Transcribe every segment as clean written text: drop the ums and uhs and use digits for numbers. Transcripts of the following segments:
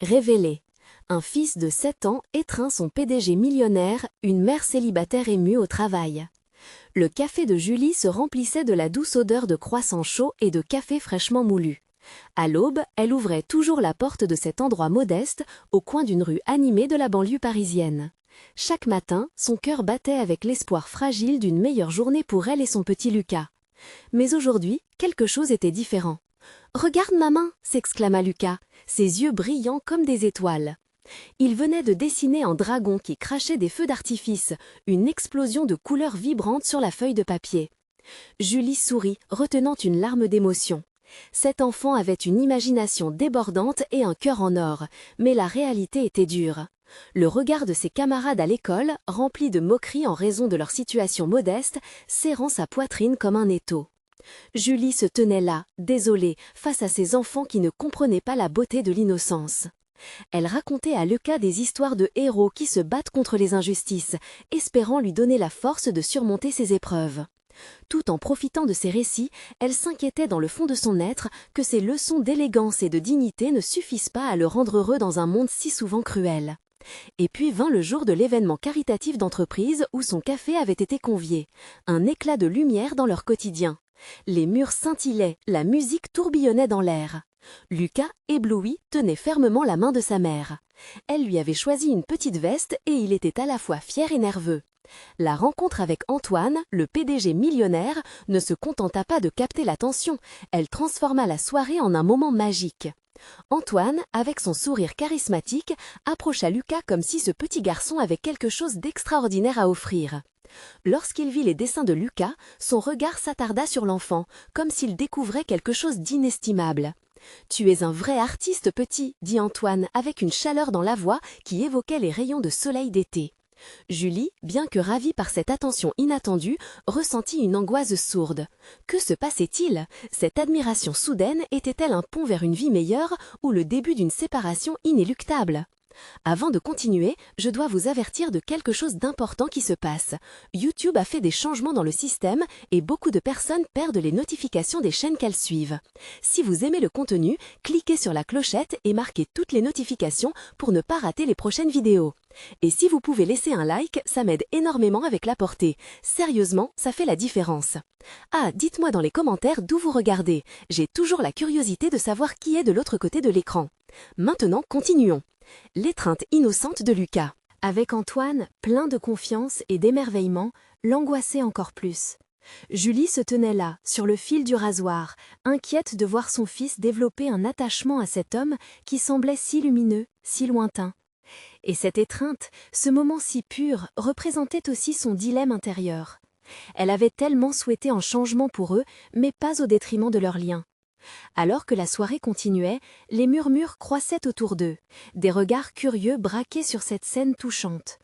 Révélé. Un fils de 7 ans étreint son PDG millionnaire, une mère célibataire émue au travail. Le café de Julie se remplissait de la douce odeur de croissants chauds et de café fraîchement moulu. À l'aube, elle ouvrait toujours la porte de cet endroit modeste, au coin d'une rue animée de la banlieue parisienne. Chaque matin, son cœur battait avec l'espoir fragile d'une meilleure journée pour elle et son petit Lucas. Mais aujourd'hui, quelque chose était différent. « Regarde ma main !» s'exclama Lucas, ses yeux brillants comme des étoiles. Il venait de dessiner en dragon qui crachait des feux d'artifice, une explosion de couleurs vibrantes sur la feuille de papier. Julie sourit, retenant une larme d'émotion. Cet enfant avait une imagination débordante et un cœur en or, mais la réalité était dure. Le regard de ses camarades à l'école, rempli de moqueries en raison de leur situation modeste, serrant sa poitrine comme un étau. Julie se tenait là, désolée, face à ces enfants qui ne comprenaient pas la beauté de l'innocence. Elle racontait à Lucas des histoires de héros qui se battent contre les injustices, espérant lui donner la force de surmonter ses épreuves. Tout en profitant de ces récits, elle s'inquiétait dans le fond de son être que ces leçons d'élégance et de dignité ne suffisent pas à le rendre heureux dans un monde si souvent cruel. Et puis vint le jour de l'événement caritatif d'entreprise où son café avait été convié, un éclat de lumière dans leur quotidien. Les murs scintillaient, la musique tourbillonnait dans l'air. Lucas, ébloui, tenait fermement la main de sa mère. Elle lui avait choisi une petite veste et il était à la fois fier et nerveux. La rencontre avec Antoine, le PDG millionnaire, ne se contenta pas de capter l'attention, elle transforma la soirée en un moment magique. Antoine, avec son sourire charismatique, approcha Lucas comme si ce petit garçon avait quelque chose d'extraordinaire à offrir. Lorsqu'il vit les dessins de Lucas, son regard s'attarda sur l'enfant, comme s'il découvrait quelque chose d'inestimable. « Tu es un vrai artiste, petit », dit Antoine, avec une chaleur dans la voix qui évoquait les rayons de soleil d'été. Julie, bien que ravie par cette attention inattendue, ressentit une angoisse sourde. Que se passait-il? Cette admiration soudaine était-elle un pont vers une vie meilleure ou le début d'une séparation inéluctable? Avant de continuer, je dois vous avertir de quelque chose d'important qui se passe. YouTube a fait des changements dans le système et beaucoup de personnes perdent les notifications des chaînes qu'elles suivent. Si vous aimez le contenu, cliquez sur la clochette et marquez toutes les notifications pour ne pas rater les prochaines vidéos. Et si vous pouvez laisser un like, ça m'aide énormément avec la portée. Sérieusement, ça fait la différence. Ah, dites-moi dans les commentaires d'où vous regardez. J'ai toujours la curiosité de savoir qui est de l'autre côté de l'écran. Maintenant, continuons. L'étreinte innocente de Lucas. Avec Antoine, plein de confiance et d'émerveillement, l'angoissait encore plus. Julie se tenait là, sur le fil du rasoir, inquiète de voir son fils développer un attachement à cet homme qui semblait si lumineux, si lointain. Et cette étreinte, ce moment si pur, représentait aussi son dilemme intérieur. Elle avait tellement souhaité un changement pour eux, mais pas au détriment de leur lien. Alors que la soirée continuait, les murmures croissaient autour d'eux, des regards curieux braqués sur cette scène touchante.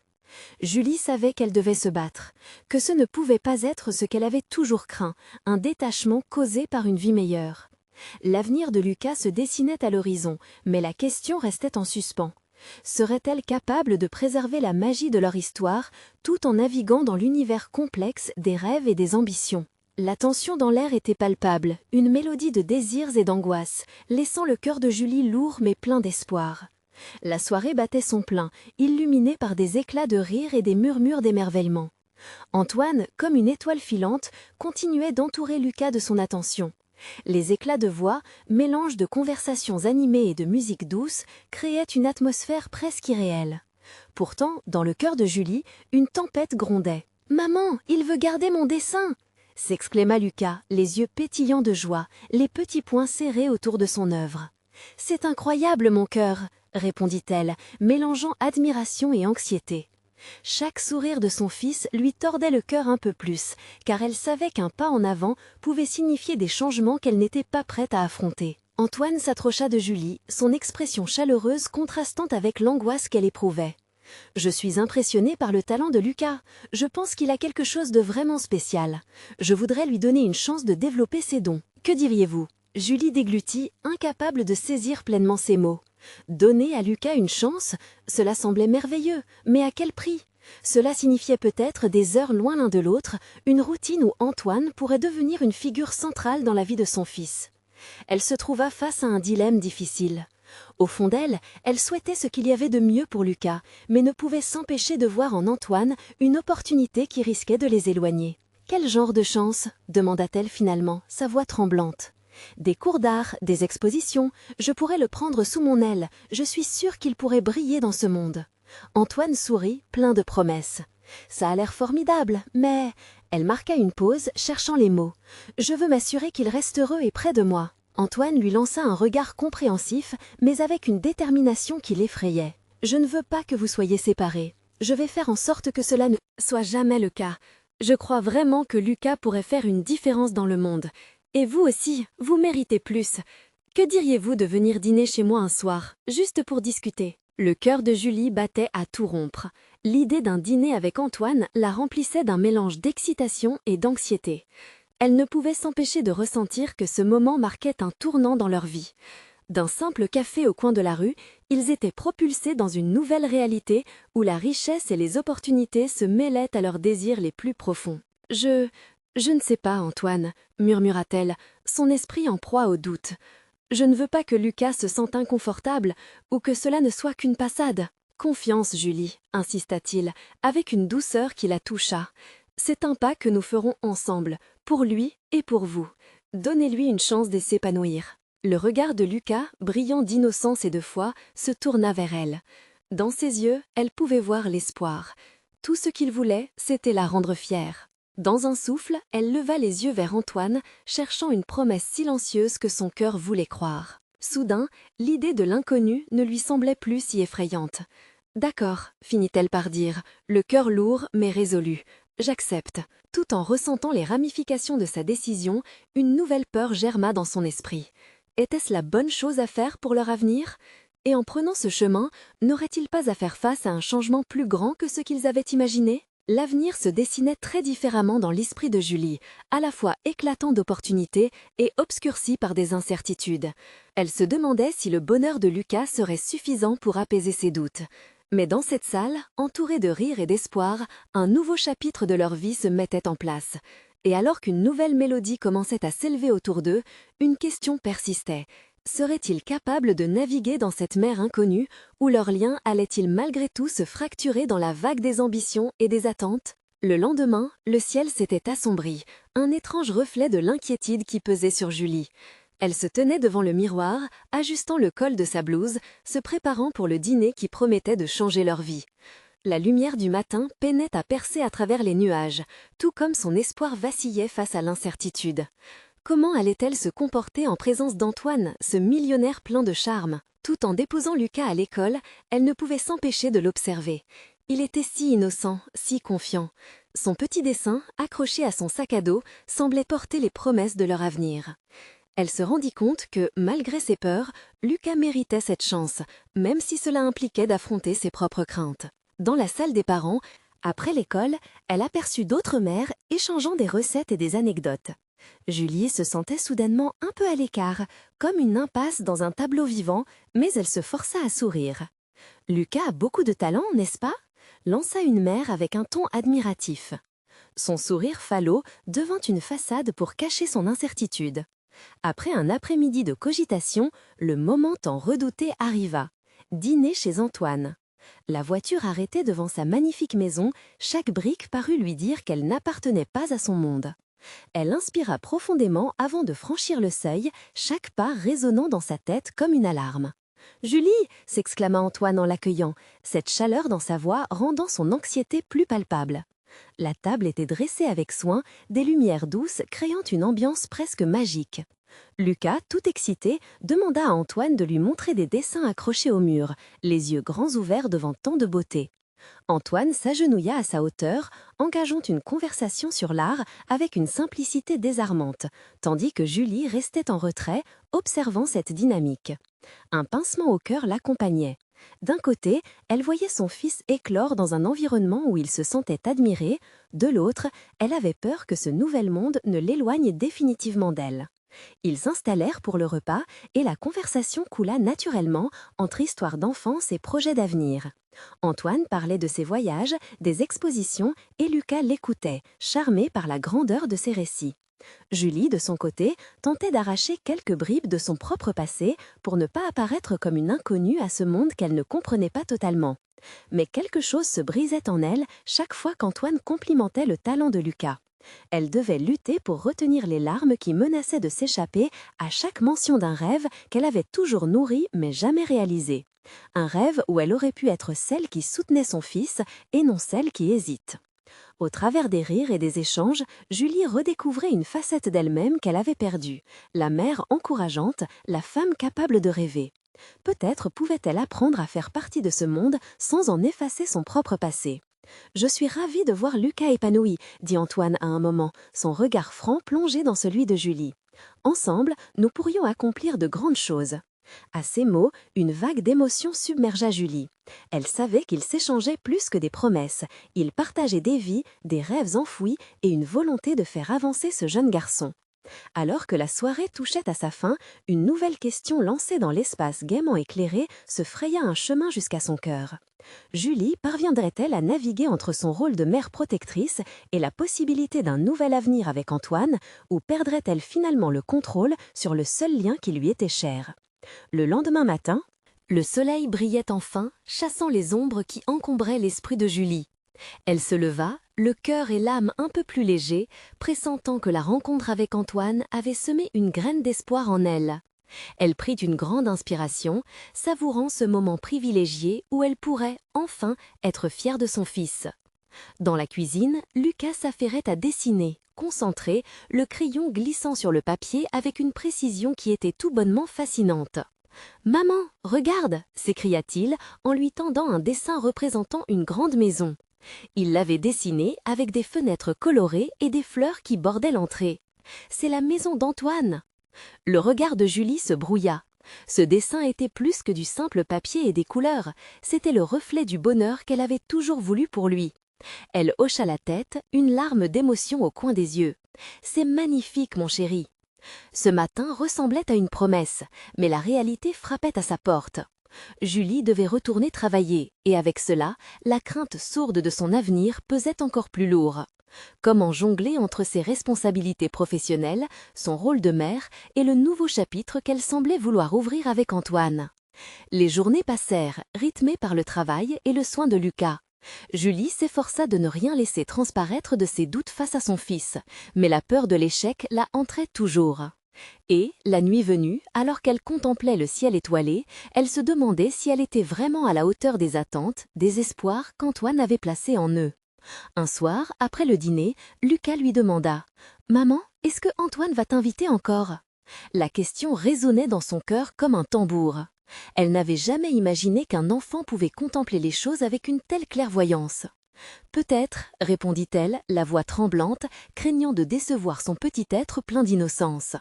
Julie savait qu'elle devait se battre, que ce ne pouvait pas être ce qu'elle avait toujours craint, un détachement causé par une vie meilleure. L'avenir de Lucas se dessinait à l'horizon, mais la question restait en suspens. Serait-elle capable de préserver la magie de leur histoire, tout en naviguant dans l'univers complexe des rêves et des ambitions? La tension dans l'air était palpable, une mélodie de désirs et d'angoisse, laissant le cœur de Julie lourd mais plein d'espoir. La soirée battait son plein, illuminée par des éclats de rire et des murmures d'émerveillement. Antoine, comme une étoile filante, continuait d'entourer Lucas de son attention. Les éclats de voix, mélange de conversations animées et de musique douce, créaient une atmosphère presque irréelle. Pourtant, dans le cœur de Julie, une tempête grondait. « Maman, il veut garder mon dessin !» s'exclama Lucas, les yeux pétillants de joie, les petits poings serrés autour de son œuvre. « C'est incroyable, mon cœur !» répondit-elle, mélangeant admiration et anxiété. Chaque sourire de son fils lui tordait le cœur un peu plus, car elle savait qu'un pas en avant pouvait signifier des changements qu'elle n'était pas prête à affronter. Antoine s'approcha de Julie, son expression chaleureuse contrastant avec l'angoisse qu'elle éprouvait. « Je suis impressionnée par le talent de Lucas. Je pense qu'il a quelque chose de vraiment spécial. Je voudrais lui donner une chance de développer ses dons. Que diriez-vous » Julie déglutit, incapable de saisir pleinement ses mots. Donner à Lucas une chance, cela semblait merveilleux, mais à quel prix? Cela signifiait peut-être des heures loin l'un de l'autre, une routine où Antoine pourrait devenir une figure centrale dans la vie de son fils. Elle se trouva face à un dilemme difficile. Au fond d'elle, elle souhaitait ce qu'il y avait de mieux pour Lucas, mais ne pouvait s'empêcher de voir en Antoine une opportunité qui risquait de les éloigner. « Quel genre de chance ?» demanda-t-elle finalement, sa voix tremblante. « Des cours d'art, des expositions, je pourrais le prendre sous mon aile, je suis sûre qu'il pourrait briller dans ce monde. » Antoine sourit, plein de promesses. « Ça a l'air formidable, mais… » Elle marqua une pause, cherchant les mots. « Je veux m'assurer qu'il reste heureux et près de moi. » Antoine lui lança un regard compréhensif, mais avec une détermination qui l'effrayait. « Je ne veux pas que vous soyez séparés. Je vais faire en sorte que cela ne soit jamais le cas. Je crois vraiment que Lucas pourrait faire une différence dans le monde. Et vous aussi, vous méritez plus. Que diriez-vous de venir dîner chez moi un soir, juste pour discuter ?» Le cœur de Julie battait à tout rompre. L'idée d'un dîner avec Antoine la remplissait d'un mélange d'excitation et d'anxiété. Elle ne pouvait s'empêcher de ressentir que ce moment marquait un tournant dans leur vie. D'un simple café au coin de la rue, ils étaient propulsés dans une nouvelle réalité où la richesse et les opportunités se mêlaient à leurs désirs les plus profonds. « Je ne sais pas, Antoine, » murmura-t-elle, son esprit en proie au doute. « Je ne veux pas que Lucas se sente inconfortable ou que cela ne soit qu'une passade. »« Confiance, Julie, » insista-t-il, avec une douceur qui la toucha. « C'est un pas que nous ferons ensemble, pour lui et pour vous. Donnez-lui une chance de s'épanouir. » Le regard de Lucas, brillant d'innocence et de foi, se tourna vers elle. Dans ses yeux, elle pouvait voir l'espoir. Tout ce qu'il voulait, c'était la rendre fière. Dans un souffle, elle leva les yeux vers Antoine, cherchant une promesse silencieuse que son cœur voulait croire. Soudain, l'idée de l'inconnu ne lui semblait plus si effrayante. « D'accord, » finit-elle par dire, le cœur lourd mais résolu. « J'accepte. » Tout en ressentant les ramifications de sa décision, une nouvelle peur germa dans son esprit. Était-ce la bonne chose à faire pour leur avenir? Et en prenant ce chemin, n'auraient-ils pas à faire face à un changement plus grand que ce qu'ils avaient imaginé? L'avenir se dessinait très différemment dans l'esprit de Julie, à la fois éclatant d'opportunités et obscurci par des incertitudes. Elle se demandait si le bonheur de Lucas serait suffisant pour apaiser ses doutes. Mais dans cette salle, entourée de rire et d'espoir, un nouveau chapitre de leur vie se mettait en place. Et alors qu'une nouvelle mélodie commençait à s'élever autour d'eux, une question persistait. Seraient-ils capables de naviguer dans cette mer inconnue, ou leur lien allait-il malgré tout se fracturer dans la vague des ambitions et des attentes? Le lendemain, le ciel s'était assombri, un étrange reflet de l'inquiétude qui pesait sur Julie. Elle se tenait devant le miroir, ajustant le col de sa blouse, se préparant pour le dîner qui promettait de changer leur vie. La lumière du matin peinait à percer à travers les nuages, tout comme son espoir vacillait face à l'incertitude. Comment allait-elle se comporter en présence d'Antoine, ce millionnaire plein de charme? Tout en déposant Lucas à l'école, elle ne pouvait s'empêcher de l'observer. Il était si innocent, si confiant. Son petit dessin, accroché à son sac à dos, semblait porter les promesses de leur avenir. Elle se rendit compte que, malgré ses peurs, Lucas méritait cette chance, même si cela impliquait d'affronter ses propres craintes. Dans la salle des parents, après l'école, elle aperçut d'autres mères échangeant des recettes et des anecdotes. Julie se sentait soudainement un peu à l'écart, comme une impasse dans un tableau vivant, mais elle se força à sourire. « Lucas a beaucoup de talent, n'est-ce pas ?» lança une mère avec un ton admiratif. Son sourire falot devint une façade pour cacher son incertitude. Après un après-midi de cogitation, le moment tant redouté arriva. Dîner chez Antoine. La voiture arrêtée devant sa magnifique maison, chaque brique parut lui dire qu'elle n'appartenait pas à son monde. Elle inspira profondément avant de franchir le seuil, chaque pas résonnant dans sa tête comme une alarme. « Julie !» s'exclama Antoine en l'accueillant, cette chaleur dans sa voix rendant son anxiété plus palpable. La table était dressée avec soin, des lumières douces créant une ambiance presque magique. Lucas, tout excité, demanda à Antoine de lui montrer des dessins accrochés au mur, les yeux grands ouverts devant tant de beauté. Antoine s'agenouilla à sa hauteur, engageant une conversation sur l'art avec une simplicité désarmante, tandis que Julie restait en retrait, observant cette dynamique. Un pincement au cœur l'accompagnait. D'un côté, elle voyait son fils éclore dans un environnement où il se sentait admiré, de l'autre, elle avait peur que ce nouvel monde ne l'éloigne définitivement d'elle. Ils s'installèrent pour le repas et la conversation coula naturellement entre histoires d'enfance et projets d'avenir. Antoine parlait de ses voyages, des expositions et Lucas l'écoutait, charmé par la grandeur de ses récits. Julie, de son côté, tentait d'arracher quelques bribes de son propre passé pour ne pas apparaître comme une inconnue à ce monde qu'elle ne comprenait pas totalement. Mais quelque chose se brisait en elle chaque fois qu'Antoine complimentait le talent de Lucas. Elle devait lutter pour retenir les larmes qui menaçaient de s'échapper à chaque mention d'un rêve qu'elle avait toujours nourri mais jamais réalisé. Un rêve où elle aurait pu être celle qui soutenait son fils et non celle qui hésite. Au travers des rires et des échanges, Julie redécouvrait une facette d'elle-même qu'elle avait perdue, la mère encourageante, la femme capable de rêver. Peut-être pouvait-elle apprendre à faire partie de ce monde sans en effacer son propre passé. « Je suis ravie de voir Lucas épanoui », dit Antoine à un moment, son regard franc plongé dans celui de Julie. « Ensemble, nous pourrions accomplir de grandes choses. » À ces mots, une vague d'émotion submergea Julie. Elle savait qu'ils s'échangeaient plus que des promesses. Ils partageaient des vies, des rêves enfouis et une volonté de faire avancer ce jeune garçon. Alors que la soirée touchait à sa fin, une nouvelle question lancée dans l'espace gaiement éclairé se fraya un chemin jusqu'à son cœur. Julie parviendrait-elle à naviguer entre son rôle de mère protectrice et la possibilité d'un nouvel avenir avec Antoine, ou perdrait-elle finalement le contrôle sur le seul lien qui lui était cher ? Le lendemain matin, le soleil brillait enfin, chassant les ombres qui encombraient l'esprit de Julie. Elle se leva, le cœur et l'âme un peu plus légers, pressentant que la rencontre avec Antoine avait semé une graine d'espoir en elle. Elle prit une grande inspiration, savourant ce moment privilégié où elle pourrait, enfin, être fière de son fils. Dans la cuisine, Lucas s'affairait à dessiner, concentré, le crayon glissant sur le papier avec une précision qui était tout bonnement fascinante. « Maman, regarde !» s'écria-t-il en lui tendant un dessin représentant une grande maison. Il l'avait dessinée avec des fenêtres colorées et des fleurs qui bordaient l'entrée. « C'est la maison d'Antoine !» Le regard de Julie se brouilla. Ce dessin était plus que du simple papier et des couleurs, c'était le reflet du bonheur qu'elle avait toujours voulu pour lui. Elle hocha la tête, une larme d'émotion au coin des yeux. « C'est magnifique, mon chéri !» Ce matin ressemblait à une promesse, mais la réalité frappait à sa porte. Julie devait retourner travailler, et avec cela, la crainte sourde de son avenir pesait encore plus lourd. Comment jongler entre ses responsabilités professionnelles, son rôle de mère et le nouveau chapitre qu'elle semblait vouloir ouvrir avec Antoine. Les journées passèrent, rythmées par le travail et le soin de Lucas. Julie s'efforça de ne rien laisser transparaître de ses doutes face à son fils, mais la peur de l'échec la hantrait toujours. Et, la nuit venue, alors qu'elle contemplait le ciel étoilé, elle se demandait si elle était vraiment à la hauteur des attentes, des espoirs qu'Antoine avait placés en eux. Un soir, après le dîner, Lucas lui demanda « Maman, est-ce que Antoine va t'inviter encore ?» La question résonnait dans son cœur comme un tambour. Elle n'avait jamais imaginé qu'un enfant pouvait contempler les choses avec une telle clairvoyance. « Peut-être, » répondit-elle, la voix tremblante, craignant de décevoir son petit être plein d'innocence.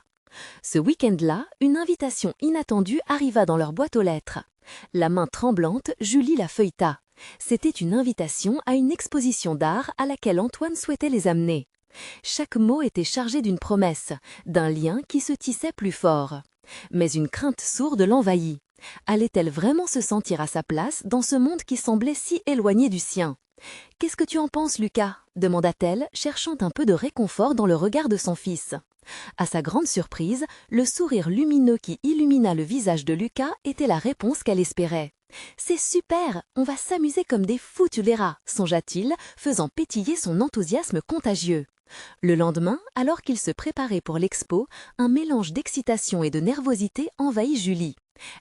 Ce week-end-là, une invitation inattendue arriva dans leur boîte aux lettres. La main tremblante, Julie la feuilleta. C'était une invitation à une exposition d'art à laquelle Antoine souhaitait les amener. Chaque mot était chargé d'une promesse, d'un lien qui se tissait plus fort. Mais une crainte sourde l'envahit. Allait-elle vraiment se sentir à sa place dans ce monde qui semblait si éloigné du sien ? « Qu'est-ce que tu en penses, Lucas ?» demanda-t-elle, cherchant un peu de réconfort dans le regard de son fils. À sa grande surprise, le sourire lumineux qui illumina le visage de Lucas était la réponse qu'elle espérait. « C'est super, on va s'amuser comme des fous, tu verras », songea-t-il, faisant pétiller son enthousiasme contagieux. Le lendemain, alors qu'il se préparait pour l'expo, un mélange d'excitation et de nervosité envahit Julie.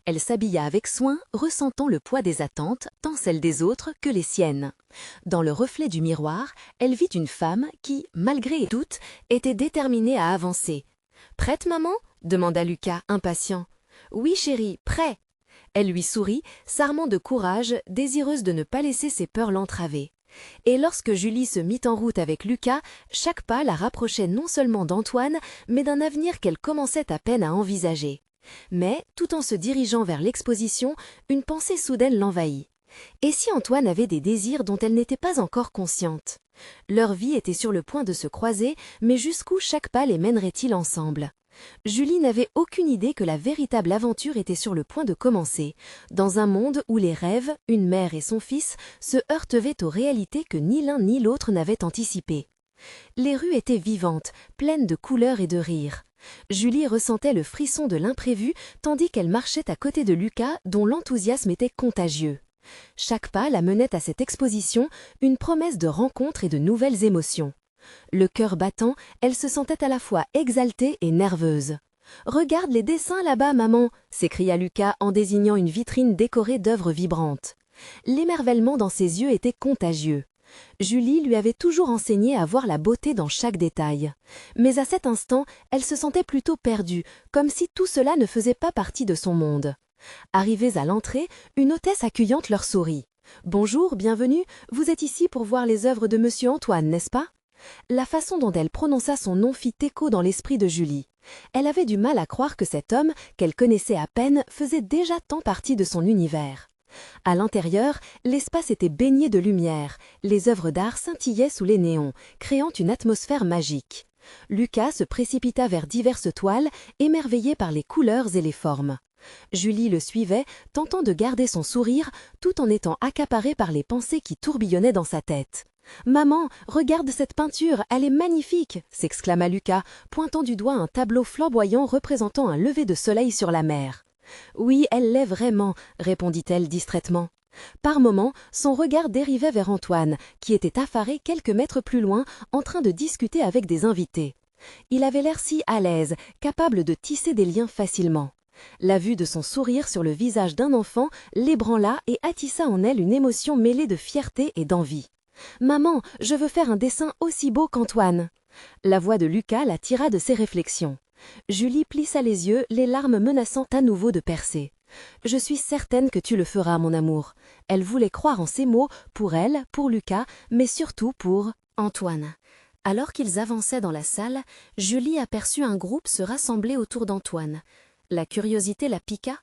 Elle s'habilla avec soin, ressentant le poids des attentes, tant celles des autres que les siennes. Dans le reflet du miroir, elle vit une femme qui, malgré tout, était déterminée à avancer. « Prête, maman ?» demanda Lucas, impatient. « Oui, chérie, prêt !» Elle lui sourit, s'armant de courage, désireuse de ne pas laisser ses peurs l'entraver. Et lorsque Julie se mit en route avec Lucas, chaque pas la rapprochait non seulement d'Antoine, mais d'un avenir qu'elle commençait à peine à envisager. Mais, tout en se dirigeant vers l'exposition, une pensée soudaine l'envahit. Et si Antoine avait des désirs dont elle n'était pas encore consciente? Leur vie était sur le point de se croiser, mais jusqu'où chaque pas les mènerait-il ensemble? Julie n'avait aucune idée que la véritable aventure était sur le point de commencer, dans un monde où les rêves, une mère et son fils, se heurtaient aux réalités que ni l'un ni l'autre n'avaient anticipées. Les rues étaient vivantes, pleines de couleurs et de rires. Julie ressentait le frisson de l'imprévu tandis qu'elle marchait à côté de Lucas dont l'enthousiasme était contagieux. Chaque pas la menait à cette exposition, une promesse de rencontre et de nouvelles émotions. Le cœur battant, elle se sentait à la fois exaltée et nerveuse. « Regarde les dessins là-bas, maman !» s'écria Lucas en désignant une vitrine décorée d'œuvres vibrantes. L'émerveillement dans ses yeux était contagieux. Julie lui avait toujours enseigné à voir la beauté dans chaque détail. Mais à cet instant, elle se sentait plutôt perdue, comme si tout cela ne faisait pas partie de son monde. Arrivées à l'entrée, une hôtesse accueillante leur sourit. « Bonjour, bienvenue, vous êtes ici pour voir les œuvres de Monsieur Antoine, n'est-ce pas ?» La façon dont elle prononça son nom fit écho dans l'esprit de Julie. Elle avait du mal à croire que cet homme, qu'elle connaissait à peine, faisait déjà tant partie de son univers. À l'intérieur, l'espace était baigné de lumière, les œuvres d'art scintillaient sous les néons, créant une atmosphère magique. Lucas se précipita vers diverses toiles, émerveillé par les couleurs et les formes. Julie le suivait, tentant de garder son sourire, tout en étant accaparée par les pensées qui tourbillonnaient dans sa tête. « Maman, regarde cette peinture, elle est magnifique !» s'exclama Lucas, pointant du doigt un tableau flamboyant représentant un lever de soleil sur la mer. « Oui, elle l'est vraiment », répondit-elle distraitement. Par moments, son regard dérivait vers Antoine, qui était affairé quelques mètres plus loin, en train de discuter avec des invités. Il avait l'air si à l'aise, capable de tisser des liens facilement. La vue de son sourire sur le visage d'un enfant l'ébranla et attissa en elle une émotion mêlée de fierté et d'envie. « Maman, je veux faire un dessin aussi beau qu'Antoine !» La voix de Lucas la tira de ses réflexions. Julie plissa les yeux, les larmes menaçant à nouveau de percer. « Je suis certaine que tu le feras, mon amour. » Elle voulait croire en ces mots, pour elle, pour Lucas, mais surtout pour Antoine. Alors qu'ils avançaient dans la salle, Julie aperçut un groupe se rassembler autour d'Antoine. La curiosité la piqua.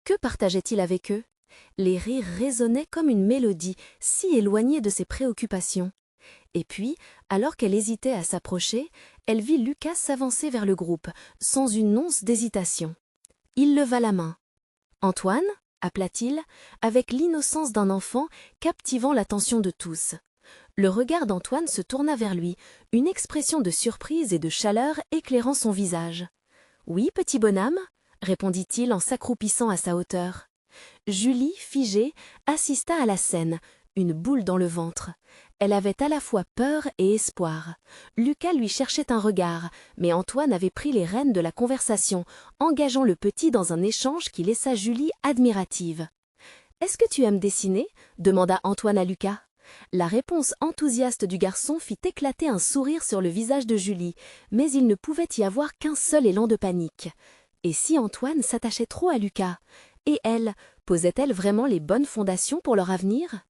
Que partageait-il avec eux? Les rires résonnaient comme une mélodie, si éloignée de ses préoccupations. Et puis, alors qu'elle hésitait à s'approcher, elle vit Lucas s'avancer vers le groupe, sans une once d'hésitation. Il leva la main. « Antoine ?» appela-t-il, avec l'innocence d'un enfant, captivant l'attention de tous. Le regard d'Antoine se tourna vers lui, une expression de surprise et de chaleur éclairant son visage. « Oui, petit bonhomme ?» répondit-il en s'accroupissant à sa hauteur. Julie, figée, assista à la scène, une boule dans le ventre. Elle avait à la fois peur et espoir. Lucas lui cherchait un regard, mais Antoine avait pris les rênes de la conversation, engageant le petit dans un échange qui laissa Julie admirative. « Est-ce que tu aimes dessiner ?» demanda Antoine à Lucas. La réponse enthousiaste du garçon fit éclater un sourire sur le visage de Julie, mais il ne pouvait y avoir qu'un seul élan de panique. Et si Antoine s'attachait trop à Lucas? Et elle, posait-elle vraiment les bonnes fondations pour leur avenir?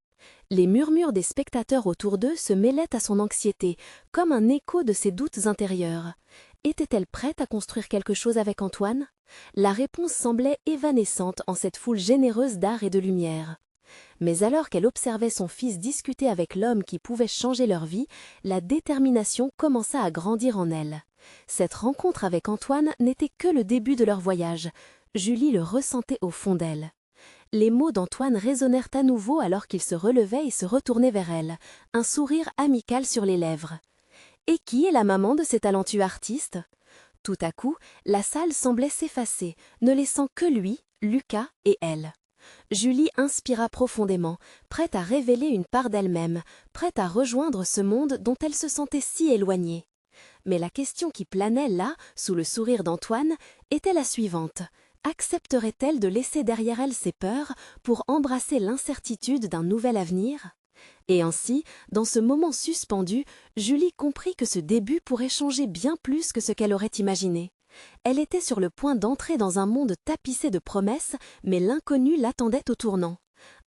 Les murmures des spectateurs autour d'eux se mêlaient à son anxiété, comme un écho de ses doutes intérieurs. Était-elle prête à construire quelque chose avec Antoine? La réponse semblait évanescente en cette foule généreuse d'art et de lumière. Mais alors qu'elle observait son fils discuter avec l'homme qui pouvait changer leur vie, la détermination commença à grandir en elle. Cette rencontre avec Antoine n'était que le début de leur voyage. Julie le ressentait au fond d'elle. Les mots d'Antoine résonnèrent à nouveau alors qu'il se relevait et se retournait vers elle, un sourire amical sur les lèvres. « Et qui est la maman de ces talentueux artistes ?» Tout à coup, la salle semblait s'effacer, ne laissant que lui, Lucas et elle. Julie inspira profondément, prête à révéler une part d'elle-même, prête à rejoindre ce monde dont elle se sentait si éloignée. Mais la question qui planait là, sous le sourire d'Antoine, était la suivante. Accepterait-elle de laisser derrière elle ses peurs pour embrasser l'incertitude d'un nouvel avenir? Et ainsi, dans ce moment suspendu, Julie comprit que ce début pourrait changer bien plus que ce qu'elle aurait imaginé. Elle était sur le point d'entrer dans un monde tapissé de promesses, mais l'inconnu l'attendait au tournant.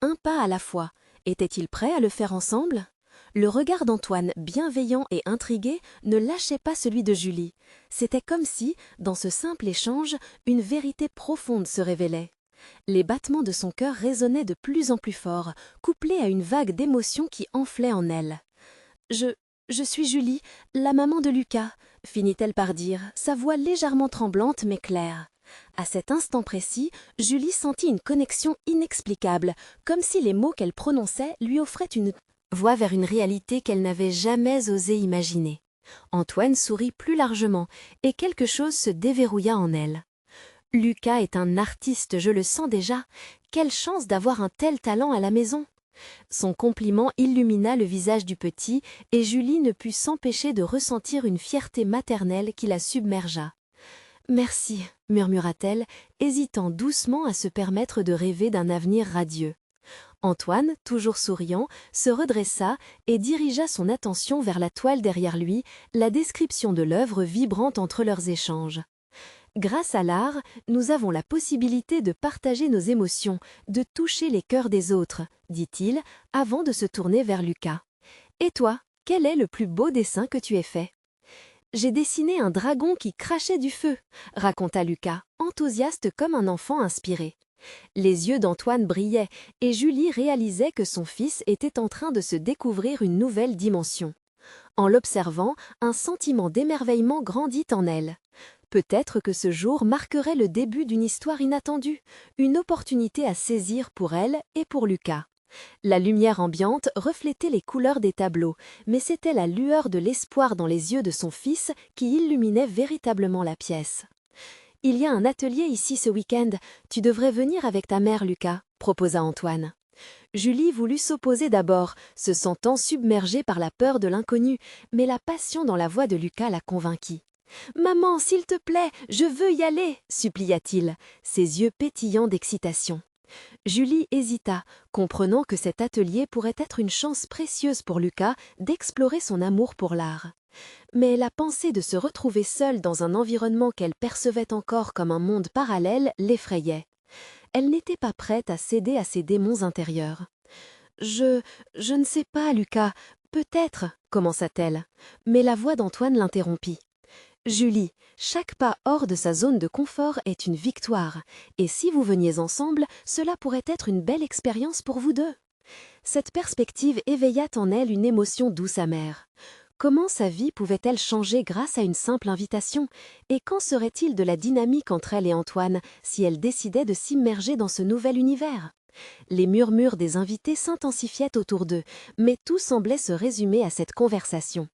Un pas à la fois. Était-il prêt à le faire ensemble? Le regard d'Antoine, bienveillant et intrigué, ne lâchait pas celui de Julie. C'était comme si, dans ce simple échange, une vérité profonde se révélait. Les battements de son cœur résonnaient de plus en plus fort, couplés à une vague d'émotion qui enflait en elle. « Je suis Julie, la maman de Lucas », finit-elle par dire, sa voix légèrement tremblante mais claire. À cet instant précis, Julie sentit une connexion inexplicable, comme si les mots qu'elle prononçait lui offraient une voie vers une réalité qu'elle n'avait jamais osé imaginer. Antoine sourit plus largement, et quelque chose se déverrouilla en elle. Lucas est un artiste, je le sens déjà. Quelle chance d'avoir un tel talent à la maison! Son compliment illumina le visage du petit, et Julie ne put s'empêcher de ressentir une fierté maternelle qui la submergea. « Merci, murmura-t-elle, hésitant doucement à se permettre de rêver d'un avenir radieux. Antoine, toujours souriant, se redressa et dirigea son attention vers la toile derrière lui, la description de l'œuvre vibrant entre leurs échanges. Grâce à l'art, nous avons la possibilité de partager nos émotions, de toucher les cœurs des autres, dit-il, avant de se tourner vers Lucas. Et toi, quel est le plus beau dessin que tu aies fait? J'ai dessiné un dragon qui crachait du feu, raconta Lucas, enthousiaste comme un enfant inspiré. Les yeux d'Antoine brillaient, et Julie réalisait que son fils était en train de se découvrir une nouvelle dimension. En l'observant, un sentiment d'émerveillement grandit en elle. Peut-être que ce jour marquerait le début d'une histoire inattendue, une opportunité à saisir pour elle et pour Lucas. La lumière ambiante reflétait les couleurs des tableaux, mais c'était la lueur de l'espoir dans les yeux de son fils qui illuminait véritablement la pièce. « Il y a un atelier ici ce week-end, tu devrais venir avec ta mère, Lucas, » proposa Antoine. Julie voulut s'opposer d'abord, se sentant submergée par la peur de l'inconnu, mais la passion dans la voix de Lucas la convainquit. « Maman, s'il te plaît, je veux y aller » supplia-t-il, ses yeux pétillants d'excitation. Julie hésita, comprenant que cet atelier pourrait être une chance précieuse pour Lucas d'explorer son amour pour l'art. Mais la pensée de se retrouver seule dans un environnement qu'elle percevait encore comme un monde parallèle l'effrayait. Elle n'était pas prête à céder à ses démons intérieurs. « Je ne sais pas, Lucas, peut-être, » commença-t-elle, mais la voix d'Antoine l'interrompit. Julie, chaque pas hors de sa zone de confort est une victoire, et si vous veniez ensemble, cela pourrait être une belle expérience pour vous deux. Cette perspective éveilla en elle une émotion douce amère. Comment sa vie pouvait-elle changer grâce à une simple invitation, et qu'en serait-il de la dynamique entre elle et Antoine si elle décidait de s'immerger dans ce nouvel univers? Les murmures des invités s'intensifiaient autour d'eux, mais tout semblait se résumer à cette conversation.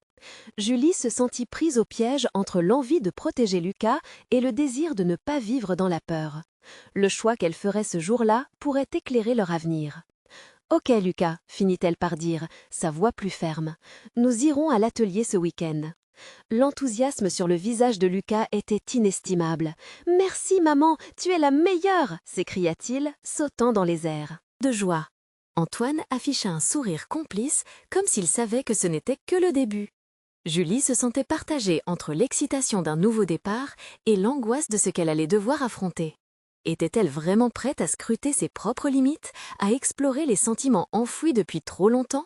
Julie se sentit prise au piège entre l'envie de protéger Lucas et le désir de ne pas vivre dans la peur. Le choix qu'elle ferait ce jour-là pourrait éclairer leur avenir. « Ok, Lucas, finit-elle par dire, sa voix plus ferme. Nous irons à l'atelier ce week-end. » L'enthousiasme sur le visage de Lucas était inestimable. « Merci, maman, tu es la meilleure !» s'écria-t-il, sautant dans les airs. De joie. Antoine afficha un sourire complice, comme s'il savait que ce n'était que le début. Julie se sentait partagée entre l'excitation d'un nouveau départ et l'angoisse de ce qu'elle allait devoir affronter. Était-elle vraiment prête à scruter ses propres limites, à explorer les sentiments enfouis depuis trop longtemps?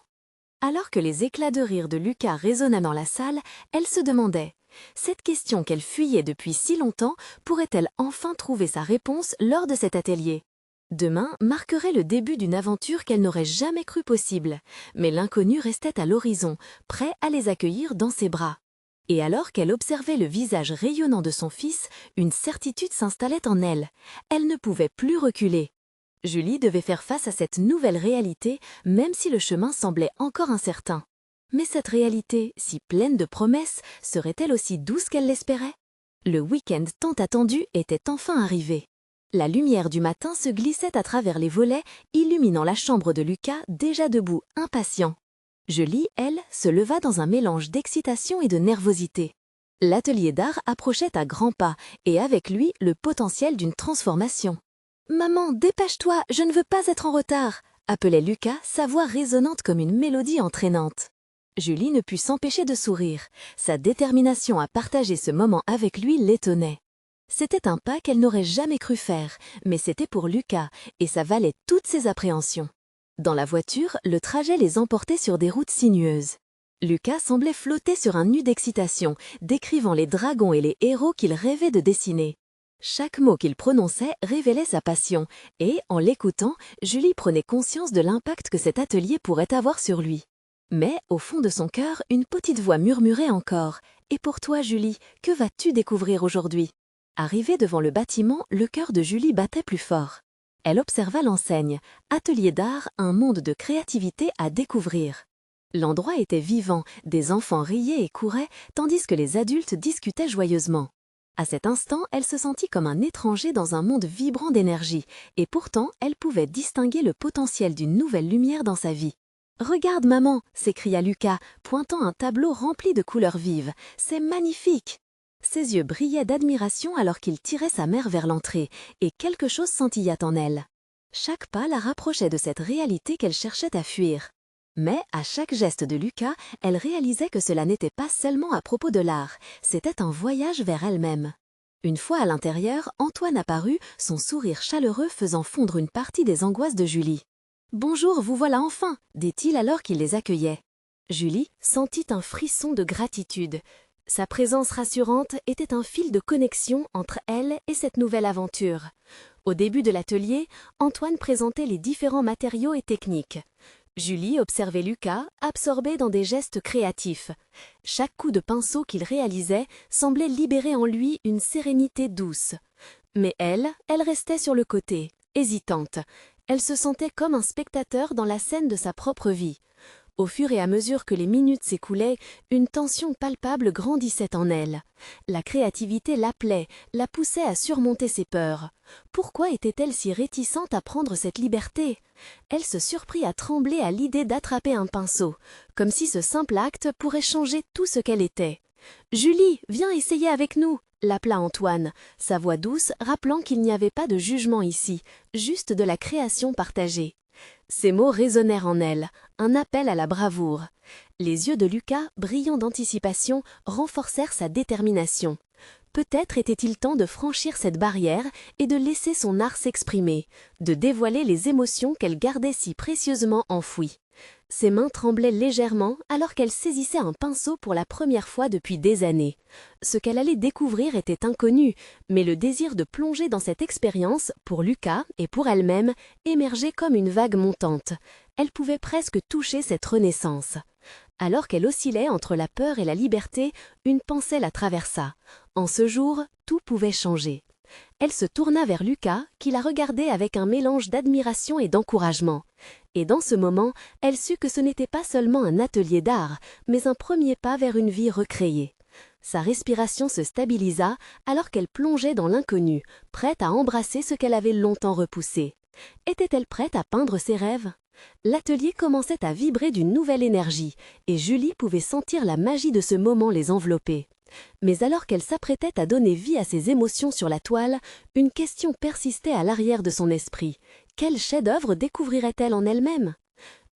Alors que les éclats de rire de Lucas résonnaient dans la salle, elle se demandait « Cette question qu'elle fuyait depuis si longtemps, pourrait-elle enfin trouver sa réponse lors de cet atelier ?» Demain marquerait le début d'une aventure qu'elle n'aurait jamais cru possible, mais l'inconnu restait à l'horizon, prêt à les accueillir dans ses bras. Et alors qu'elle observait le visage rayonnant de son fils, une certitude s'installait en elle. Elle ne pouvait plus reculer. Julie devait faire face à cette nouvelle réalité, même si le chemin semblait encore incertain. Mais cette réalité, si pleine de promesses, serait-elle aussi douce qu'elle l'espérait? Le week-end tant attendu était enfin arrivé. La lumière du matin se glissait à travers les volets, illuminant la chambre de Lucas, déjà debout, impatient. Julie, elle, se leva dans un mélange d'excitation et de nervosité. L'atelier d'art approchait à grands pas, et avec lui le potentiel d'une transformation. « Maman, dépêche-toi, je ne veux pas être en retard !» appelait Lucas, sa voix résonnante comme une mélodie entraînante. Julie ne put s'empêcher de sourire. Sa détermination à partager ce moment avec lui l'étonnait. C'était un pas qu'elle n'aurait jamais cru faire, mais c'était pour Lucas, et ça valait toutes ses appréhensions. Dans la voiture, le trajet les emportait sur des routes sinueuses. Lucas semblait flotter sur un nu d'excitation, décrivant les dragons et les héros qu'il rêvait de dessiner. Chaque mot qu'il prononçait révélait sa passion, et, en l'écoutant, Julie prenait conscience de l'impact que cet atelier pourrait avoir sur lui. Mais, au fond de son cœur, une petite voix murmurait encore « Et pour toi, Julie, que vas-tu découvrir aujourd'hui ?» Arrivée devant le bâtiment, le cœur de Julie battait plus fort. Elle observa l'enseigne « Atelier d'art, un monde de créativité à découvrir ». L'endroit était vivant, des enfants riaient et couraient, tandis que les adultes discutaient joyeusement. À cet instant, elle se sentit comme un étranger dans un monde vibrant d'énergie, et pourtant, elle pouvait distinguer le potentiel d'une nouvelle lumière dans sa vie. « Regarde, maman !» s'écria Lucas, pointant un tableau rempli de couleurs vives. « C'est magnifique !» Ses yeux brillaient d'admiration alors qu'il tirait sa mère vers l'entrée, et quelque chose scintillait en elle. Chaque pas la rapprochait de cette réalité qu'elle cherchait à fuir. Mais, à chaque geste de Lucas, elle réalisait que cela n'était pas seulement à propos de l'art, c'était un voyage vers elle-même. Une fois à l'intérieur, Antoine apparut, son sourire chaleureux faisant fondre une partie des angoisses de Julie. « Bonjour, vous voilà enfin !» dit-il alors qu'il les accueillait. Julie sentit un frisson de gratitude. Sa présence rassurante était un fil de connexion entre elle et cette nouvelle aventure. Au début de l'atelier, Antoine présentait les différents matériaux et techniques. Julie observait Lucas, absorbé dans des gestes créatifs. Chaque coup de pinceau qu'il réalisait semblait libérer en lui une sérénité douce. Mais elle restait sur le côté, hésitante. Elle se sentait comme un spectateur dans la scène de sa propre vie. Au fur et à mesure que les minutes s'écoulaient, une tension palpable grandissait en elle. La créativité l'appelait, la poussait à surmonter ses peurs. Pourquoi était-elle si réticente à prendre cette liberté? Elle se surprit à trembler à l'idée d'attraper un pinceau, comme si ce simple acte pourrait changer tout ce qu'elle était. « Julie, viens essayer avec nous !» l'appela Antoine, sa voix douce rappelant qu'il n'y avait pas de jugement ici, juste de la création partagée. Ces mots résonnèrent en elle, un appel à la bravoure. Les yeux de Lucas, brillants d'anticipation, renforcèrent sa détermination. Peut-être était-il temps de franchir cette barrière et de laisser son art s'exprimer, de dévoiler les émotions qu'elle gardait si précieusement enfouies. Ses mains tremblaient légèrement alors qu'elle saisissait un pinceau pour la première fois depuis des années. Ce qu'elle allait découvrir était inconnu, mais le désir de plonger dans cette expérience, pour Lucas et pour elle-même, émergeait comme une vague montante. Elle pouvait presque toucher cette renaissance. Alors qu'elle oscillait entre la peur et la liberté, une pensée la traversa. En ce jour, tout pouvait changer. Elle se tourna vers Lucas, qui la regardait avec un mélange d'admiration et d'encouragement. Et dans ce moment, elle sut que ce n'était pas seulement un atelier d'art, mais un premier pas vers une vie recréée. Sa respiration se stabilisa alors qu'elle plongeait dans l'inconnu, prête à embrasser ce qu'elle avait longtemps repoussé. Était-elle prête à peindre ses rêves? L'atelier commençait à vibrer d'une nouvelle énergie, et Julie pouvait sentir la magie de ce moment les envelopper. Mais alors qu'elle s'apprêtait à donner vie à ses émotions sur la toile, une question persistait à l'arrière de son esprit. Quel chef-d'œuvre découvrirait-elle en elle-même?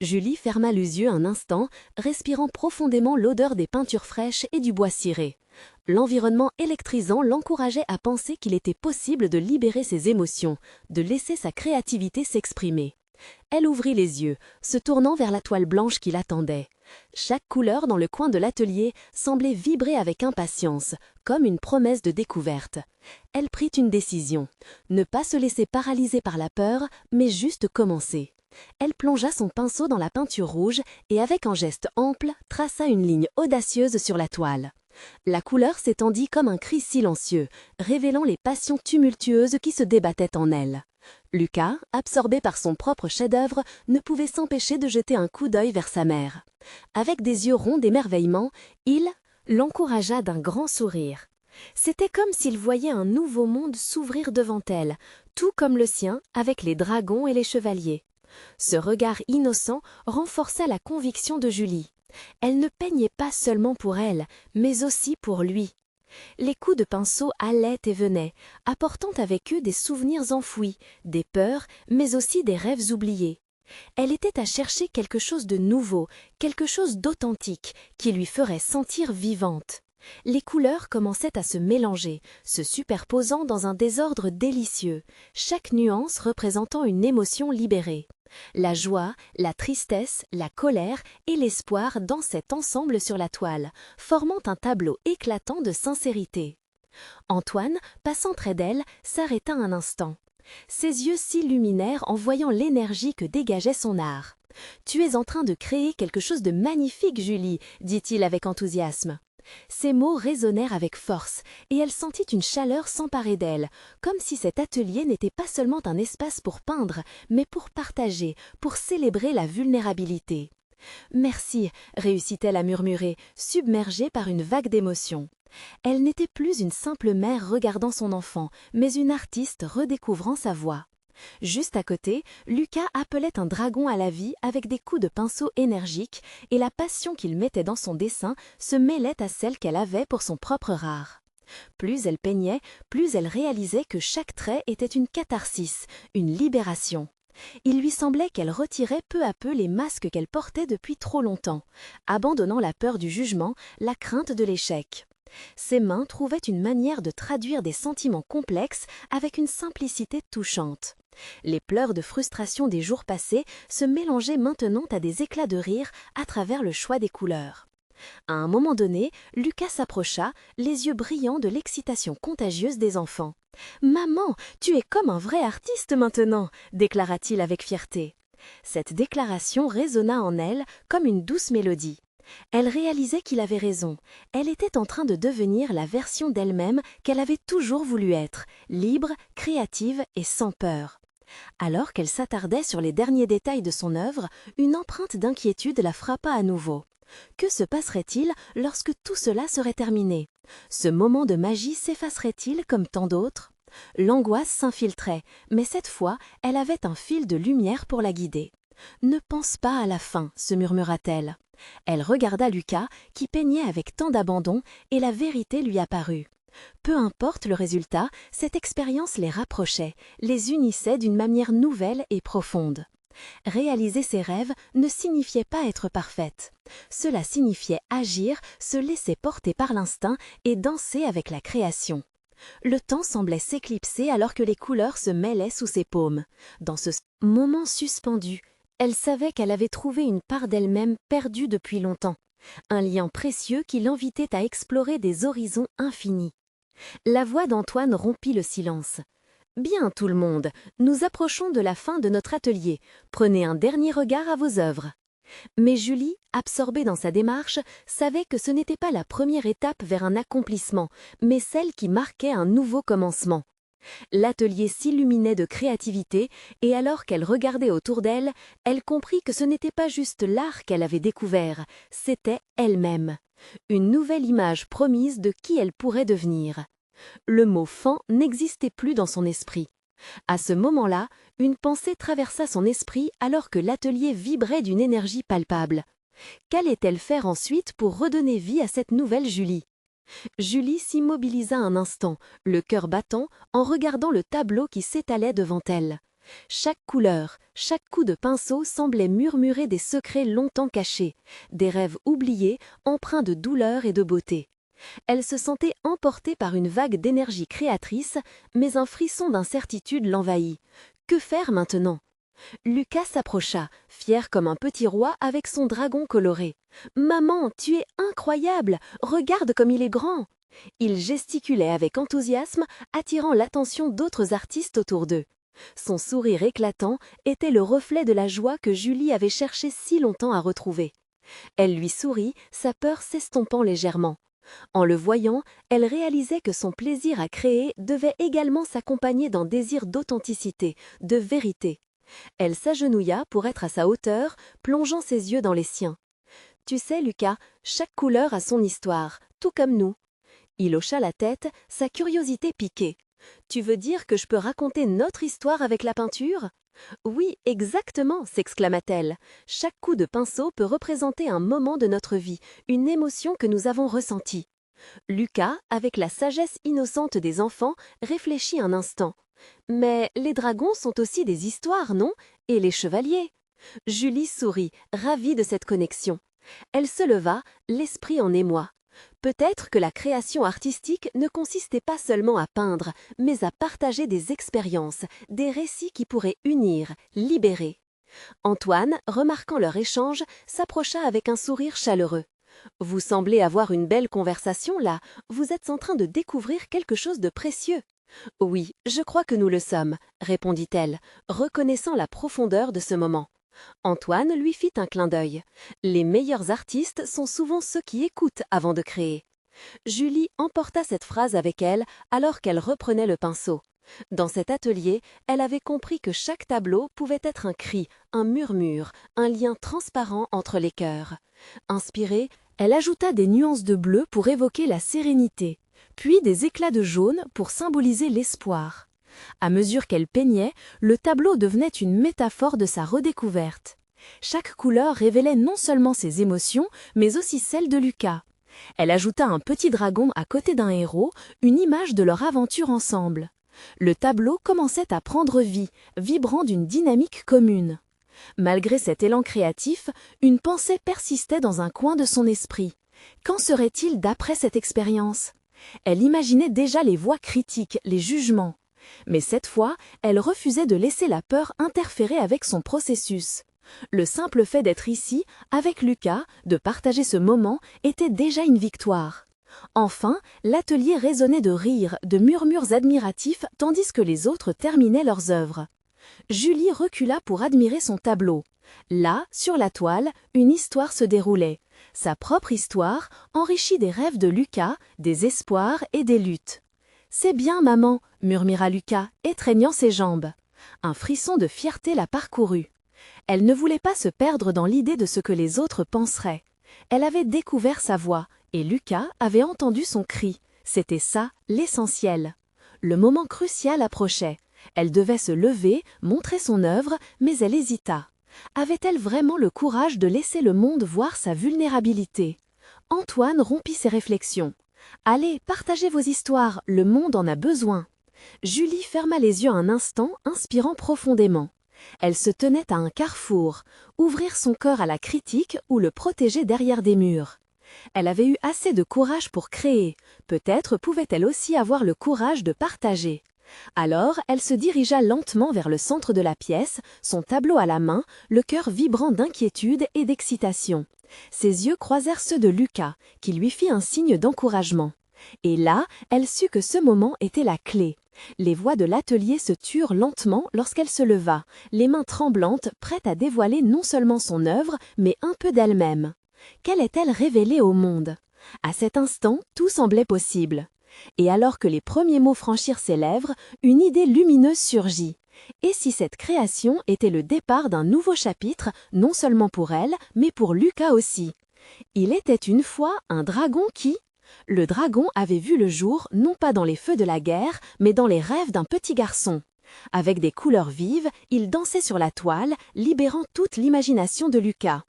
Julie ferma les yeux un instant, respirant profondément l'odeur des peintures fraîches et du bois ciré. L'environnement électrisant l'encourageait à penser qu'il était possible de libérer ses émotions, de laisser sa créativité s'exprimer. Elle ouvrit les yeux, se tournant vers la toile blanche qui l'attendait. Chaque couleur dans le coin de l'atelier semblait vibrer avec impatience, comme une promesse de découverte. Elle prit une décision, ne pas se laisser paralyser par la peur, mais juste commencer. Elle plongea son pinceau dans la peinture rouge et avec un geste ample, traça une ligne audacieuse sur la toile. La couleur s'étendit comme un cri silencieux, révélant les passions tumultueuses qui se débattaient en elle. Lucas, absorbé par son propre chef-d'œuvre, ne pouvait s'empêcher de jeter un coup d'œil vers sa mère. Avec des yeux ronds d'émerveillement, il l'encouragea d'un grand sourire. C'était comme s'il voyait un nouveau monde s'ouvrir devant elle, tout comme le sien avec les dragons et les chevaliers. Ce regard innocent renforça la conviction de Julie. Elle ne peignait pas seulement pour elle, mais aussi pour lui. Les coups de pinceau allaient et venaient, apportant avec eux des souvenirs enfouis, des peurs, mais aussi des rêves oubliés. Elle était à chercher quelque chose de nouveau, quelque chose d'authentique, qui lui ferait sentir vivante. Les couleurs commençaient à se mélanger, se superposant dans un désordre délicieux, chaque nuance représentant une émotion libérée. La joie, la tristesse, la colère et l'espoir dansaient ensemble sur la toile, formant un tableau éclatant de sincérité. Antoine, passant près d'elle, s'arrêta un instant. Ses yeux s'illuminèrent en voyant l'énergie que dégageait son art. « Tu es en train de créer quelque chose de magnifique, Julie », dit-il avec enthousiasme. Ces mots résonnèrent avec force, et elle sentit une chaleur s'emparer d'elle, comme si cet atelier n'était pas seulement un espace pour peindre, mais pour partager, pour célébrer la vulnérabilité. Merci, réussit-elle à murmurer, submergée par une vague d'émotion. Elle n'était plus une simple mère regardant son enfant, mais une artiste redécouvrant sa voix. Juste à côté, Lucas appelait un dragon à la vie avec des coups de pinceau énergiques, et la passion qu'il mettait dans son dessin se mêlait à celle qu'elle avait pour son propre art. Plus elle peignait, plus elle réalisait que chaque trait était une catharsis, une libération. Il lui semblait qu'elle retirait peu à peu les masques qu'elle portait depuis trop longtemps, abandonnant la peur du jugement, la crainte de l'échec. Ses mains trouvaient une manière de traduire des sentiments complexes avec une simplicité touchante. Les pleurs de frustration des jours passés se mélangeaient maintenant à des éclats de rire à travers le choix des couleurs. À un moment donné, Lucas s'approcha, les yeux brillants de l'excitation contagieuse des enfants. « Maman, tu es comme un vrai artiste maintenant !» déclara-t-il avec fierté. Cette déclaration résonna en elle comme une douce mélodie. Elle réalisait qu'il avait raison. Elle était en train de devenir la version d'elle-même qu'elle avait toujours voulu être, libre, créative et sans peur. Alors qu'elle s'attardait sur les derniers détails de son œuvre, une empreinte d'inquiétude la frappa à nouveau. Que se passerait-il lorsque tout cela serait terminé? Ce moment de magie s'effacerait-il comme tant d'autres? L'angoisse s'infiltrait, mais cette fois, elle avait un fil de lumière pour la guider. « Ne pense pas à la fin », se murmura-t-elle. Elle regarda Lucas, qui peignait avec tant d'abandon, et la vérité lui apparut. Peu importe le résultat, cette expérience les rapprochait, les unissait d'une manière nouvelle et profonde. Réaliser ses rêves ne signifiait pas être parfaite. Cela signifiait agir, se laisser porter par l'instinct et danser avec la création. Le temps semblait s'éclipser alors que les couleurs se mêlaient sous ses paumes. Dans ce moment suspendu, elle savait qu'elle avait trouvé une part d'elle-même perdue depuis longtemps, un lien précieux qui l'invitait à explorer des horizons infinis. La voix d'Antoine rompit le silence. « Bien tout le monde, nous approchons de la fin de notre atelier. Prenez un dernier regard à vos œuvres. » Mais Julie, absorbée dans sa démarche, savait que ce n'était pas la première étape vers un accomplissement, mais celle qui marquait un nouveau commencement. L'atelier s'illuminait de créativité, et alors qu'elle regardait autour d'elle, elle comprit que ce n'était pas juste l'art qu'elle avait découvert, c'était elle-même. Une nouvelle image promise de qui elle pourrait devenir. Le mot « fan » n'existait plus dans son esprit. À ce moment-là, une pensée traversa son esprit alors que l'atelier vibrait d'une énergie palpable. Qu'allait-elle faire ensuite pour redonner vie à cette nouvelle Julie? Julie s'immobilisa un instant, le cœur battant, en regardant le tableau qui s'étalait devant elle. Chaque couleur, chaque coup de pinceau semblait murmurer des secrets longtemps cachés, des rêves oubliés, empreints de douleur et de beauté. Elle se sentait emportée par une vague d'énergie créatrice, mais un frisson d'incertitude l'envahit. Que faire maintenant? Lucas s'approcha, fier comme un petit roi avec son dragon coloré. « Maman, tu es incroyable! Regarde comme il est grand !» Il gesticulait avec enthousiasme, attirant l'attention d'autres artistes autour d'eux. Son sourire éclatant était le reflet de la joie que Julie avait cherché si longtemps à retrouver. Elle lui sourit, sa peur s'estompant légèrement. En le voyant, elle réalisait que son plaisir à créer devait également s'accompagner d'un désir d'authenticité, de vérité. Elle s'agenouilla pour être à sa hauteur, plongeant ses yeux dans les siens. « Tu sais, Lucas, chaque couleur a son histoire, tout comme nous. » Il hocha la tête, sa curiosité piquée. « Tu veux dire que je peux raconter notre histoire avec la peinture ?»« Oui, exactement !» s'exclama-t-elle. « Chaque coup de pinceau peut représenter un moment de notre vie, une émotion que nous avons ressentie. » Lucas, avec la sagesse innocente des enfants, réfléchit un instant. « Mais les dragons sont aussi des histoires, non? Et les chevaliers ?» Julie sourit, ravie de cette connexion. Elle se leva, l'esprit en émoi. Peut-être que la création artistique ne consistait pas seulement à peindre, mais à partager des expériences, des récits qui pourraient unir, libérer. Antoine, remarquant leur échange, s'approcha avec un sourire chaleureux. « Vous semblez avoir une belle conversation là, vous êtes en train de découvrir quelque chose de précieux. » « Oui, je crois que nous le sommes, » répondit-elle, reconnaissant la profondeur de ce moment. Antoine lui fit un clin d'œil. Les meilleurs artistes sont souvent ceux qui écoutent avant de créer. Julie emporta cette phrase avec elle alors qu'elle reprenait le pinceau. Dans cet atelier, elle avait compris que chaque tableau pouvait être un cri, un murmure, un lien transparent entre les cœurs. Inspirée, elle ajouta des nuances de bleu pour évoquer la sérénité, puis des éclats de jaune pour symboliser l'espoir. À mesure qu'elle peignait, le tableau devenait une métaphore de sa redécouverte. Chaque couleur révélait non seulement ses émotions, mais aussi celles de Lucas. Elle ajouta un petit dragon à côté d'un héros, une image de leur aventure ensemble. Le tableau commençait à prendre vie, vibrant d'une dynamique commune. Malgré cet élan créatif, une pensée persistait dans un coin de son esprit. Qu'en serait-il d'après cette expérience? Elle imaginait déjà les voix critiques, les jugements. Mais cette fois, elle refusait de laisser la peur interférer avec son processus. Le simple fait d'être ici, avec Lucas, de partager ce moment, était déjà une victoire. Enfin, l'atelier résonnait de rires, de murmures admiratifs, tandis que les autres terminaient leurs œuvres. Julie recula pour admirer son tableau. Là, sur la toile, une histoire se déroulait. Sa propre histoire, enrichie des rêves de Lucas, des espoirs et des luttes. « C'est bien, maman !» murmura Lucas, étreignant ses jambes. Un frisson de fierté la parcourut. Elle ne voulait pas se perdre dans l'idée de ce que les autres penseraient. Elle avait découvert sa voix, et Lucas avait entendu son cri. C'était ça, l'essentiel. Le moment crucial approchait. Elle devait se lever, montrer son œuvre, mais elle hésita. Avait-elle vraiment le courage de laisser le monde voir sa vulnérabilité? Antoine rompit ses réflexions. « Allez, partagez vos histoires, le monde en a besoin. » Julie ferma les yeux un instant, inspirant profondément. Elle se tenait à un carrefour, ouvrir son cœur à la critique ou le protéger derrière des murs. Elle avait eu assez de courage pour créer, peut-être pouvait-elle aussi avoir le courage de partager. Alors, elle se dirigea lentement vers le centre de la pièce, son tableau à la main, le cœur vibrant d'inquiétude et d'excitation. Ses yeux croisèrent ceux de Lucas, qui lui fit un signe d'encouragement. Et là, elle sut que ce moment était la clé. Les voix de l'atelier se turent lentement lorsqu'elle se leva, les mains tremblantes, prêtes à dévoiler non seulement son œuvre, mais un peu d'elle-même. Qu'allait-elle révéler au monde? À cet instant, tout semblait possible. Et alors que les premiers mots franchirent ses lèvres, une idée lumineuse surgit. Et si cette création était le départ d'un nouveau chapitre, non seulement pour elle, mais pour Lucas aussi? Il était une fois un dragon qui... Le dragon avait vu le jour non pas dans les feux de la guerre, mais dans les rêves d'un petit garçon. Avec des couleurs vives, il dansait sur la toile, libérant toute l'imagination de Lucas.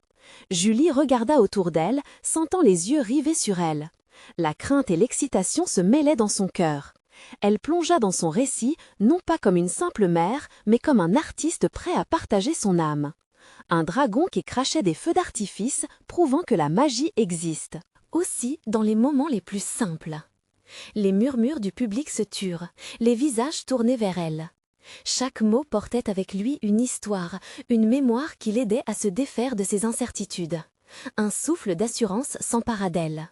Julie regarda autour d'elle, sentant les yeux rivés sur elle. La crainte et l'excitation se mêlaient dans son cœur. Elle plongea dans son récit, non pas comme une simple mère, mais comme un artiste prêt à partager son âme. Un dragon qui crachait des feux d'artifice, prouvant que la magie existe. Aussi dans les moments les plus simples. Les murmures du public se turent, les visages tournés vers elle. Chaque mot portait avec lui une histoire, une mémoire qui l'aidait à se défaire de ses incertitudes. Un souffle d'assurance s'empara d'elle.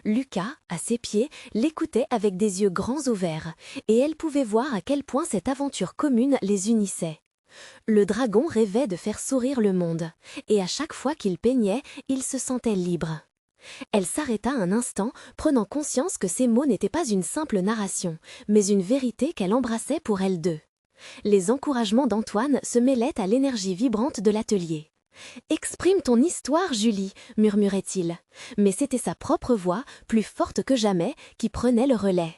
Lucas, à ses pieds, l'écoutait avec des yeux grands ouverts, et elle pouvait voir à quel point cette aventure commune les unissait. Le dragon rêvait de faire sourire le monde, et à chaque fois qu'il peignait, il se sentait libre. Elle s'arrêta un instant, prenant conscience que ces mots n'étaient pas une simple narration, mais une vérité qu'elle embrassait pour elles deux. Les encouragements d'Antoine se mêlaient à l'énergie vibrante de l'atelier. « Exprime ton histoire, Julie » murmurait-il. Mais c'était sa propre voix, plus forte que jamais, qui prenait le relais.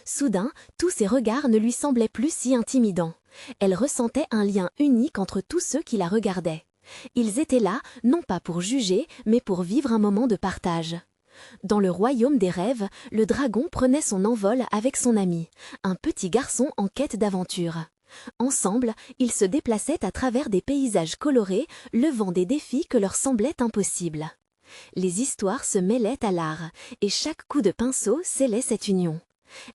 Soudain, tous ces regards ne lui semblaient plus si intimidants. Elle ressentait un lien unique entre tous ceux qui la regardaient. Ils étaient là, non pas pour juger, mais pour vivre un moment de partage. Dans le royaume des rêves, le dragon prenait son envol avec son ami, un petit garçon en quête d'aventure. Ensemble, ils se déplaçaient à travers des paysages colorés, levant des défis que leur semblaient impossibles. Les histoires se mêlaient à l'art, et chaque coup de pinceau scellait cette union.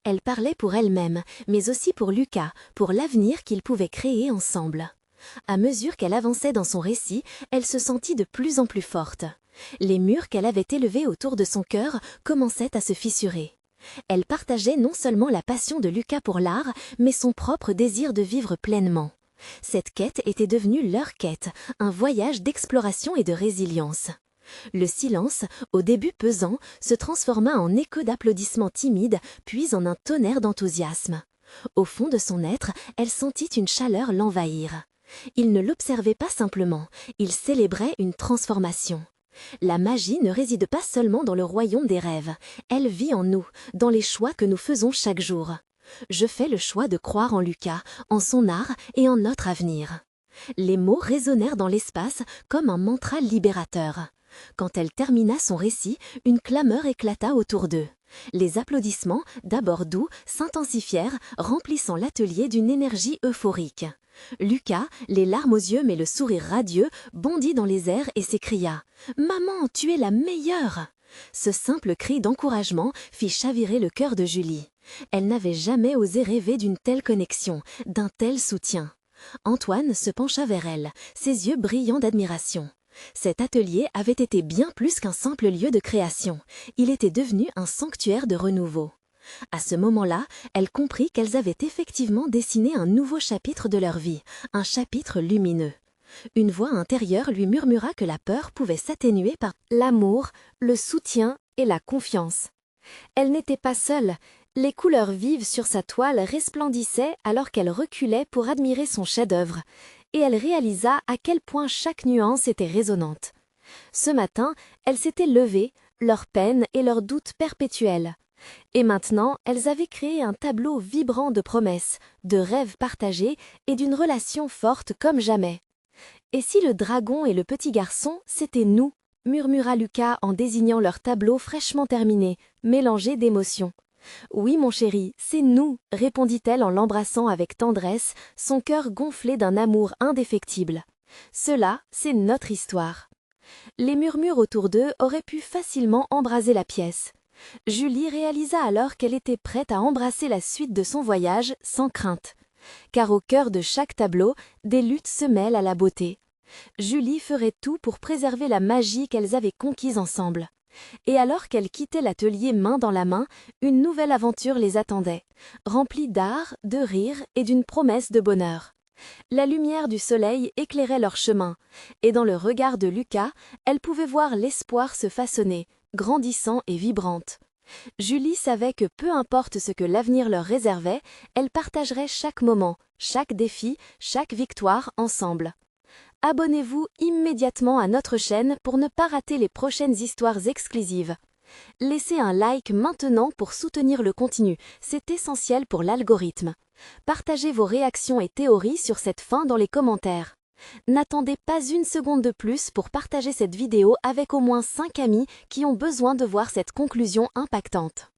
Elle parlait pour elle-même, mais aussi pour Lucas, pour l'avenir qu'ils pouvaient créer ensemble. À mesure qu'elle avançait dans son récit, elle se sentit de plus en plus forte. Les murs qu'elle avait élevés autour de son cœur commençaient à se fissurer. Elle partageait non seulement la passion de Lucas pour l'art, mais son propre désir de vivre pleinement. Cette quête était devenue leur quête, un voyage d'exploration et de résilience. Le silence, au début pesant, se transforma en écho d'applaudissements timides, puis en un tonnerre d'enthousiasme. Au fond de son être, elle sentit une chaleur l'envahir. Il ne l'observait pas simplement, il célébrait une transformation. La magie ne réside pas seulement dans le royaume des rêves, elle vit en nous, dans les choix que nous faisons chaque jour. Je fais le choix de croire en Lucas, en son art et en notre avenir. Les mots résonnèrent dans l'espace comme un mantra libérateur. Quand elle termina son récit, une clameur éclata autour d'eux. Les applaudissements, d'abord doux, s'intensifièrent, remplissant l'atelier d'une énergie euphorique. Lucas, les larmes aux yeux mais le sourire radieux, bondit dans les airs et s'écria « Maman, tu es la meilleure !» Ce simple cri d'encouragement fit chavirer le cœur de Julie. Elle n'avait jamais osé rêver d'une telle connexion, d'un tel soutien. Antoine se pencha vers elle, ses yeux brillants d'admiration. Cet atelier avait été bien plus qu'un simple lieu de création. Il était devenu un sanctuaire de renouveau. À ce moment-là, elle comprit qu'elles avaient effectivement dessiné un nouveau chapitre de leur vie, un chapitre lumineux. Une voix intérieure lui murmura que la peur pouvait s'atténuer par l'amour, le soutien et la confiance. Elle n'était pas seule. Les couleurs vives sur sa toile resplendissaient alors qu'elle reculait pour admirer son chef-d'œuvre, et elle réalisa à quel point chaque nuance était résonnante. Ce matin, elle s'était levée, leurs peines et leurs doutes perpétuels. Et maintenant, elles avaient créé un tableau vibrant de promesses, de rêves partagés et d'une relation forte comme jamais. « Et si le dragon et le petit garçon, c'était nous ?» murmura Lucas en désignant leur tableau fraîchement terminé, mélangé d'émotions. « Oui, mon chéri, c'est nous !» répondit-elle en l'embrassant avec tendresse, son cœur gonflé d'un amour indéfectible. « Cela, c'est notre histoire. » Les murmures autour d'eux auraient pu facilement embraser la pièce. Julie réalisa alors qu'elle était prête à embrasser la suite de son voyage sans crainte. Car au cœur de chaque tableau, des luttes se mêlent à la beauté. Julie ferait tout pour préserver la magie qu'elles avaient conquise ensemble. Et alors qu'elles quittaient l'atelier main dans la main, une nouvelle aventure les attendait, remplie d'art, de rire et d'une promesse de bonheur. La lumière du soleil éclairait leur chemin, et dans le regard de Lucas, elle pouvait voir l'espoir se façonner, grandissant et vibrante. Julie savait que peu importe ce que l'avenir leur réservait, elles partageraient chaque moment, chaque défi, chaque victoire ensemble. Abonnez-vous immédiatement à notre chaîne pour ne pas rater les prochaines histoires exclusives. Laissez un like maintenant pour soutenir le contenu, c'est essentiel pour l'algorithme. Partagez vos réactions et théories sur cette fin dans les commentaires. N'attendez pas une seconde de plus pour partager cette vidéo avec au moins 5 amis qui ont besoin de voir cette conclusion impactante.